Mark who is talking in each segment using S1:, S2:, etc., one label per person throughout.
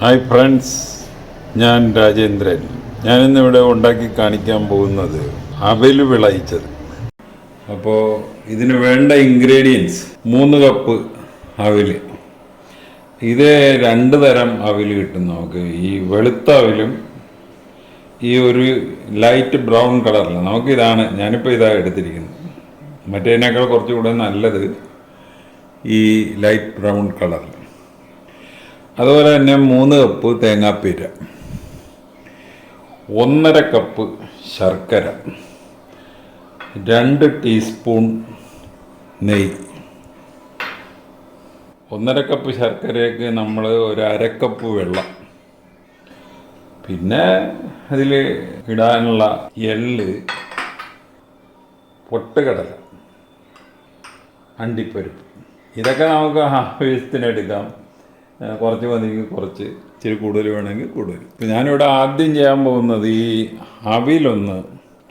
S1: Hi friends, ഞാൻ രാജേന്ദ്രൻ. ഞാനിന്നിവിടെ ഉണ്ടാക്കി കാണിക്കാൻ പോകുന്നത് അവിൽ വിളയിച്ചത്. അപ്പോൾ ഇതിന് വേണ്ട ഇൻഗ്രീഡിയൻസ് 3 കപ്പ് അവിൽ. ഇത് 2 തരം അവിൽ കിട്ടും നമുക്ക്. ഈ വെളുത്ത അവിലും ഈ ഒരു ലൈറ്റ് ബ്രൗൺ കളറിൽ. നമുക്കിതാണ്, ഞാനിപ്പോൾ ഇതാണ് എടുത്തിരിക്കുന്നത്. മറ്റേതിനേക്കാൾ കുറച്ചുകൂടെ നല്ലത് ഈ ലൈറ്റ് ബ്രൗൺ കളറിൽ. അതുപോലെ തന്നെ 3 കപ്പ് തേങ്ങാപ്പീര, 1.5 കപ്പ് ശർക്കര, 2 ടീസ്പൂൺ നെയ്യ്. 1.5 കപ്പ് ശർക്കരയ്ക്ക് നമ്മൾ ഒരു 1/2 കപ്പ് വെള്ളം. പിന്നെ അതിൽ ഇടാനുള്ള എള്ള്, പൊട്ടുകടല, അണ്ടിപ്പരിപ്പ്. ഇതൊക്കെ നമുക്ക് ആവശ്യത്തിനെടുക്കാം. കുറച്ച് മതിയെങ്കിൽ കുറച്ച്, ഇച്ചിരി കൂടുതൽ വേണമെങ്കിൽ കൂടുതൽ. ഇപ്പം ഞാനിവിടെ ആദ്യം ചെയ്യാൻ പോകുന്നത് ഈ അവിലൊന്ന്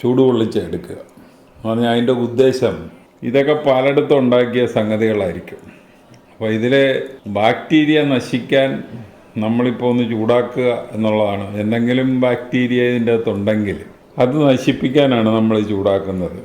S1: ചൂടുപൊള്ളിച്ചെടുക്കുക എന്ന് പറഞ്ഞാൽ അതിൻ്റെ ഉദ്ദേശം, ഇതൊക്കെ പലയിടത്തും ഉണ്ടാക്കിയ സംഗതികളായിരിക്കും. അപ്പോൾ ഇതിലെ ബാക്ടീരിയ നശിക്കാൻ നമ്മളിപ്പോൾ ഒന്ന് ചൂടാക്കുക എന്നുള്ളതാണ്. എന്തെങ്കിലും ബാക്ടീരിയ ഇതിൻ്റെ അകത്തുണ്ടെങ്കിൽ അത് നശിപ്പിക്കാനാണ് നമ്മൾ ചൂടാക്കുന്നത്,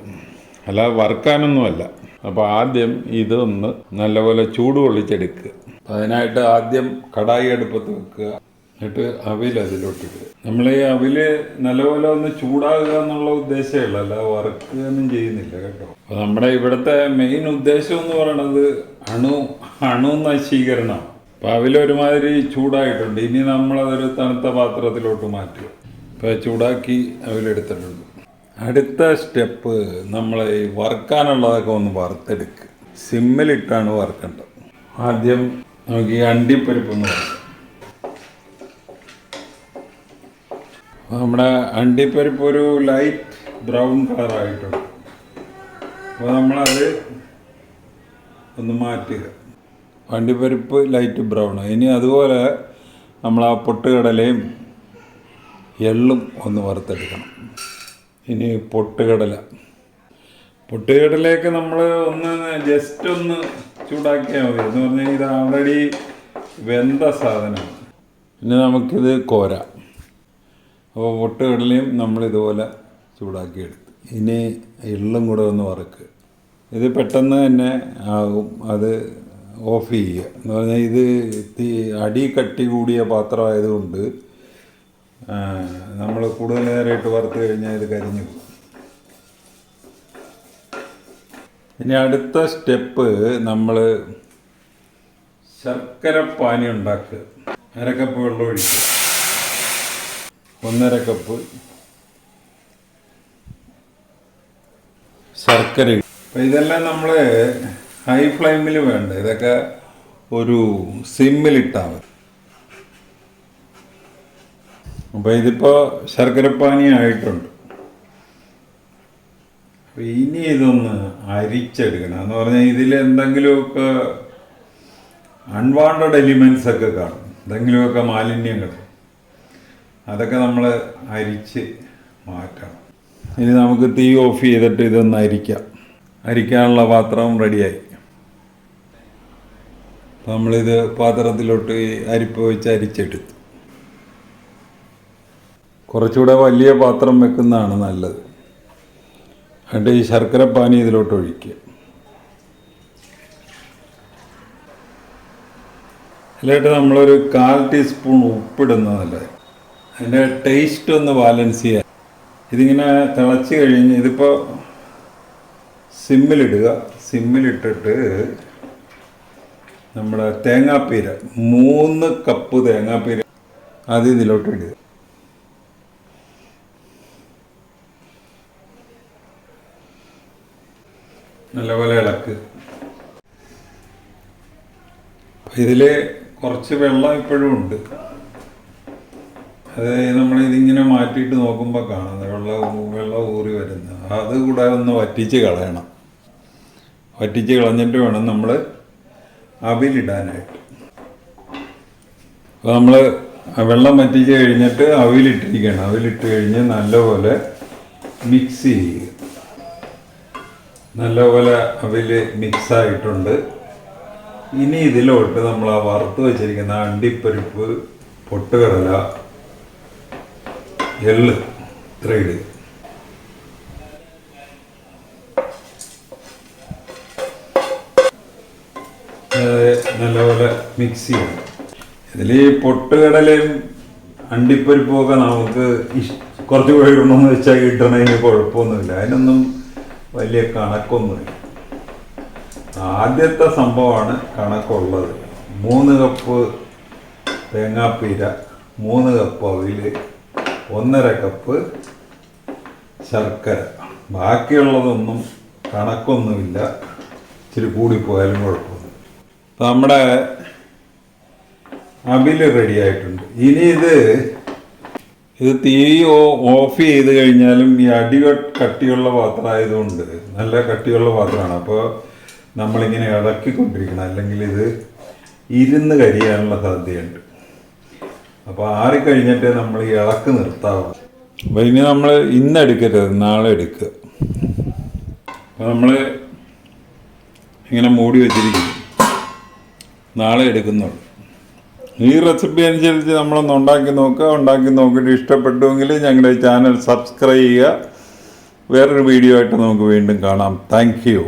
S1: അല്ലാതെ വറുക്കാനൊന്നുമല്ല. അപ്പോൾ ആദ്യം ഇതൊന്ന് നല്ലപോലെ ചൂടുപൊള്ളിച്ചെടുക്കുക. അതിനായിട്ട് ആദ്യം കടായി അടുപ്പത്ത് വെക്കുക, എന്നിട്ട് അവിൽ അതിലോട്ടിടുക. നമ്മൾ ഈ അവില് നല്ലപോലെ ഒന്ന് ചൂടാകുക എന്നുള്ള ഉദ്ദേശമേ ഉള്ളൂ, അല്ല വറുക്കുകയൊന്നും ചെയ്യുന്നില്ല കേട്ടോ. അപ്പോൾ നമ്മുടെ ഇവിടുത്തെ മെയിൻ ഉദ്ദേശം എന്ന് പറയുന്നത് അണു നശീകരണം. അപ്പോൾ അവിലൊരുമാതിരി ചൂടായിട്ടുണ്ട്. ഇനി നമ്മളതൊരു തണുത്ത പാത്രത്തിലോട്ട് മാറ്റുക. ഇപ്പോൾ ചൂടാക്കി അവിലെടുത്തിട്ടുണ്ട്. അടുത്ത സ്റ്റെപ്പ്, നമ്മൾ ഈ വറുക്കാനുള്ളതൊക്കെ ഒന്ന് വറുത്തെടുക്കുക. സിമ്മിലിട്ടാണ് വറുക്കേണ്ടത്. ആദ്യം നമുക്ക് ഈ അണ്ടിപ്പരിപ്പ് ഒന്ന് വറുക്കാം. നമ്മുടെ അണ്ടിപ്പരിപ്പ് ഒരു ലൈറ്റ് ബ്രൗൺ കളറായിട്ടുണ്ട്. അപ്പോൾ നമ്മളത് ഒന്ന് മാറ്റുക. അണ്ടിപ്പരിപ്പ് ലൈറ്റ് ബ്രൗൺ. ഇനി അതുപോലെ നമ്മൾ ആ പൊട്ടുകടലയും എള്ളും ഒന്ന് വറുത്തെടുക്കണം. ഇനി പൊട്ടുകടലയൊക്കെ നമ്മൾ ഒന്ന് ജസ്റ്റ് ഒന്ന് ചൂടാക്കിയാൽ മതി. എന്ന് പറഞ്ഞാൽ ഇത് ഓൾറെഡി വെന്ത സാധനമാണ്. ഇനി നമുക്കിത് കോരാം. അപ്പോൾ പൊട്ടുകടലയും നമ്മളിതുപോലെ ചൂടാക്കിയെടുത്ത്, ഇനി എള്ളും കൂടെ ഒന്ന് വറുക്കുക. ഇത് പെട്ടെന്ന് തന്നെ ആകും. അത് ഓഫ് ചെയ്യുക. എന്ന് പറഞ്ഞാൽ ഇത് അടി കട്ടി കൂടിയ പാത്രമായതുകൊണ്ട് നമ്മൾ കൂടുതൽ നേരമായിട്ട് വറുത്ത് കഴിഞ്ഞാൽ ഇത് കരിഞ്ഞു പോകും. ഇനി അടുത്ത സ്റ്റെപ്പ്, നമ്മൾ ശർക്കര പാനി ഉണ്ടാക്കുക. 1/2 കപ്പ് വെള്ളം ഒഴിക്കുക, 1.5 കപ്പ് ശർക്കര. അപ്പം ഇതെല്ലാം നമ്മൾ ഹൈ ഫ്ലെയിമിൽ വേണ്ട, ഇതൊക്കെ ഒരു സിമ്മിലിട്ടാൽ മതി. അപ്പോൾ ഇതിപ്പോൾ ശർക്കരപ്പാനി ആയിട്ടുണ്ട്. അപ്പോൾ ഇനി ഇതൊന്ന് അരിച്ചെടുക്കണം. എന്ന് പറഞ്ഞാൽ ഇതിൽ എന്തെങ്കിലുമൊക്കെ അൺവാണ്ടഡ് എലിമെൻറ്റ്സ് ഒക്കെ കാണും, എന്തെങ്കിലുമൊക്കെ മാലിന്യങ്ങൾ. അതൊക്കെ നമ്മൾ അരിച്ച് മാറ്റണം. ഇനി നമുക്ക് തീ ഓഫ് ചെയ്തിട്ട് ഇതൊന്ന് അരിക്കാം. അരിക്കാനുള്ള പാത്രം റെഡിയായി. അപ്പോൾ നമ്മളിത് പാത്രത്തിലോട്ട് അരിപ്പ് വെച്ച് അരിച്ചെടുത്തു. കുറച്ചുകൂടെ വലിയ പാത്രം വെക്കുന്നതാണ് നല്ലത്. എന്നിട്ട് ഈ ശർക്കര പാനി ഇതിലോട്ട് ഒഴിക്കുക. അതിലായിട്ട് നമ്മളൊരു 1/4 ടീസ്പൂൺ ഉപ്പിടുന്നതല്ല, അതിൻ്റെ ടേസ്റ്റ് ഒന്ന് ബാലൻസ് ചെയ്യാൻ. ഇതിങ്ങനെ തിളച്ച് കഴിഞ്ഞ് ഇതിപ്പോൾ സിമ്മിലിടുക. സിമ്മിലിട്ടിട്ട് നമ്മുടെ തേങ്ങാപ്പീര, 3 കപ്പ് തേങ്ങാപ്പീര അത് ഇതിലോട്ട് ഇടുക. നല്ലപോലെ ഇളക്കുക. ഇതിൽ കുറച്ച് വെള്ളം ഇപ്പോഴും ഉണ്ട്. അത് നമ്മളിതിങ്ങനെ മാറ്റിയിട്ട് നോക്കുമ്പോൾ കാണുന്നത് വെള്ളം ഊറി വരുന്നത്. അത് കൂടെ ഒന്ന് വറ്റിച്ച് കളയണം. വറ്റിച്ച് കളഞ്ഞിട്ട് വേണം നമ്മൾ അവിലിടാനായിട്ട്. അപ്പോൾ നമ്മൾ വെള്ളം വറ്റിച്ച് കഴിഞ്ഞിട്ട് അവിലിട്ടിരിക്കണം. അവിലിട്ട് കഴിഞ്ഞ് നല്ലപോലെ മിക്സ് ചെയ്യുക. നല്ലപോലെ അവിൽ മിക്സായിട്ടുണ്ട്. ഇനി ഇതിലോട്ട് നമ്മൾ ആ വറുത്ത് വെച്ചിരിക്കുന്ന അണ്ടിപ്പരിപ്പ്, പൊട്ടുകടല, എള്ള് ഇത്ര ഇടുക. നല്ലപോലെ മിക്സ് ചെയ്യണം. ഇതിൽ ഈ പൊട്ടുകടലയും അണ്ടിപ്പരിപ്പൊക്കെ നമുക്ക് കുറച്ച് കൂടെ ഇടണമെന്ന് വെച്ചാൽ ഇടണതിന് കുഴപ്പമൊന്നുമില്ല, അതിനൊന്നും വലിയ കണക്കൊന്നുമില്ല. ആദ്യത്തെ സംഭവമാണ് കണക്കുള്ളത്. 3 കപ്പ് തേങ്ങാപ്പീര, 3 കപ്പ് അവിൽ, 1.5 കപ്പ് ശർക്കര. ബാക്കിയുള്ളതൊന്നും കണക്കൊന്നുമില്ല, ഇച്ചിരി കൂടിപ്പോയാലും കുഴപ്പമൊന്നുമില്ല. അപ്പം നമ്മുടെ അവിൽ റെഡി ആയിട്ടുണ്ട്. ഇനി ഇത് തീ ഓഫ് ചെയ്ത് കഴിഞ്ഞാലും ഈ കട്ടിയുള്ള പാത്രമായതുകൊണ്ട്, നല്ല കട്ടിയുള്ള പാത്രമാണ്, അപ്പോൾ നമ്മളിങ്ങനെ ഇളക്കിക്കൊണ്ടിരിക്കണം, അല്ലെങ്കിൽ ഇത് ഇരുന്ന് കരിയാനുള്ള സാധ്യതയുണ്ട്. അപ്പോൾ ആറിക്കഴിഞ്ഞിട്ട് നമ്മൾ ഈ ഇളക്ക് നിർത്താവുള്ളൂ. അപ്പോൾ ഇനി നമ്മൾ ഇന്ന് എടുക്കരുത്, നാളെ എടുക്കുക. അപ്പോൾ നമ്മൾ ഇങ്ങനെ മൂടി വെച്ചിരിക്കും, നാളെ എടുക്കുന്നുള്ളൂ. ഈ റെസിപ്പി അനുസരിച്ച് നമ്മളൊന്ന് ഉണ്ടാക്കി നോക്കുക. ഉണ്ടാക്കി നോക്കിയിട്ട് ഇഷ്ടപ്പെട്ടുവെങ്കിൽ ഞങ്ങളുടെ ചാനൽ സബ്സ്ക്രൈബ് ചെയ്യുക. വേറൊരു വീഡിയോ ആയിട്ട് നമുക്ക് വീണ്ടും കാണാം. Thank you.